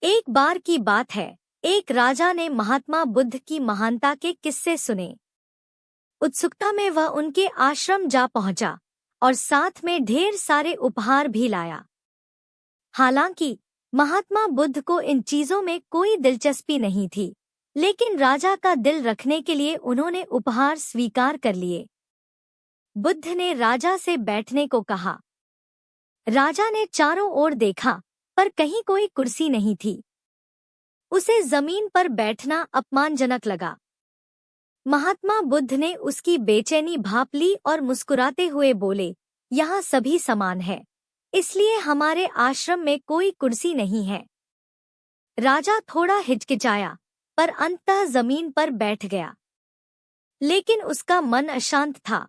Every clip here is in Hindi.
एक बार की बात है, एक राजा ने महात्मा बुद्ध की महानता के किस्से सुने। उत्सुकता में वह उनके आश्रम जा पहुंचा और साथ में ढेर सारे उपहार भी लाया। हालांकि महात्मा बुद्ध को इन चीजों में कोई दिलचस्पी नहीं थी, लेकिन राजा का दिल रखने के लिए उन्होंने उपहार स्वीकार कर लिए। बुद्ध ने राजा से बैठने को कहा। राजा ने चारों ओर देखा, पर कहीं कोई कुर्सी नहीं थी। उसे जमीन पर बैठना अपमानजनक लगा। महात्मा बुद्ध ने उसकी बेचैनी भांप ली और मुस्कुराते हुए बोले, यहाँ सभी समान है, इसलिए हमारे आश्रम में कोई कुर्सी नहीं है। राजा थोड़ा हिचकिचाया, पर अंततः जमीन पर बैठ गया। लेकिन उसका मन अशांत था।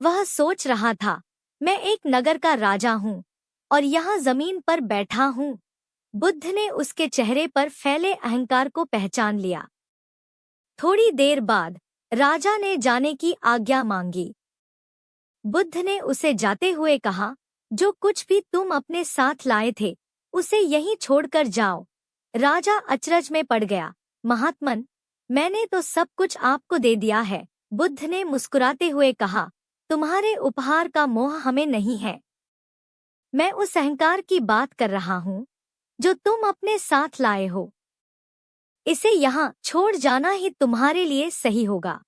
वह सोच रहा था, मैं एक नगर का राजा हूँ और यहाँ जमीन पर बैठा हूँ। बुद्ध ने उसके चेहरे पर फैले अहंकार को पहचान लिया। थोड़ी देर बाद राजा ने जाने की आज्ञा मांगी। बुद्ध ने उसे जाते हुए कहा, जो कुछ भी तुम अपने साथ लाए थे, उसे यहीं छोड़कर जाओ। राजा अचरज में पड़ गया। महात्मन, मैंने तो सब कुछ आपको दे दिया है। बुद्ध ने मुस्कुराते हुए कहा, तुम्हारे उपहार का मोह हमें नहीं है। मैं उस अहंकार की बात कर रहा हूँ जो तुम अपने साथ लाए हो। इसे यहाँ छोड़ जाना ही तुम्हारे लिए सही होगा।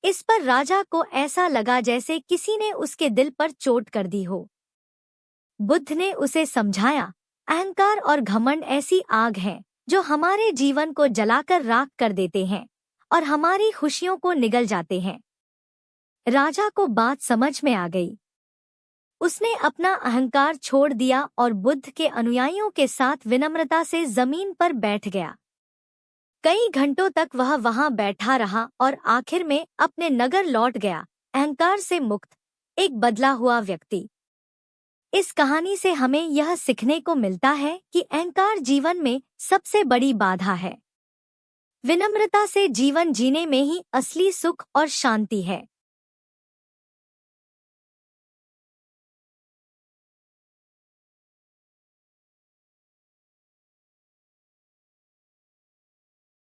इस पर राजा को ऐसा लगा जैसे किसी ने उसके दिल पर चोट कर दी हो। बुद्ध ने उसे समझाया, अहंकार और घमंड ऐसी आग है जो हमारे जीवन को जलाकर राख कर देते हैं और हमारी खुशियों को निगल जाते हैं। राजा को बात समझ में आ गई। उसने अपना अहंकार छोड़ दिया और बुद्ध के अनुयायियों के साथ विनम्रता से जमीन पर बैठ गया। कई घंटों तक वह वहां बैठा रहा और आखिर में अपने नगर लौट गया, अहंकार से मुक्त, एक बदला हुआ व्यक्ति। इस कहानी से हमें यह सीखने को मिलता है कि अहंकार जीवन में सबसे बड़ी बाधा है। विनम्रता से जीवन जीने में ही असली सुख और शांति है।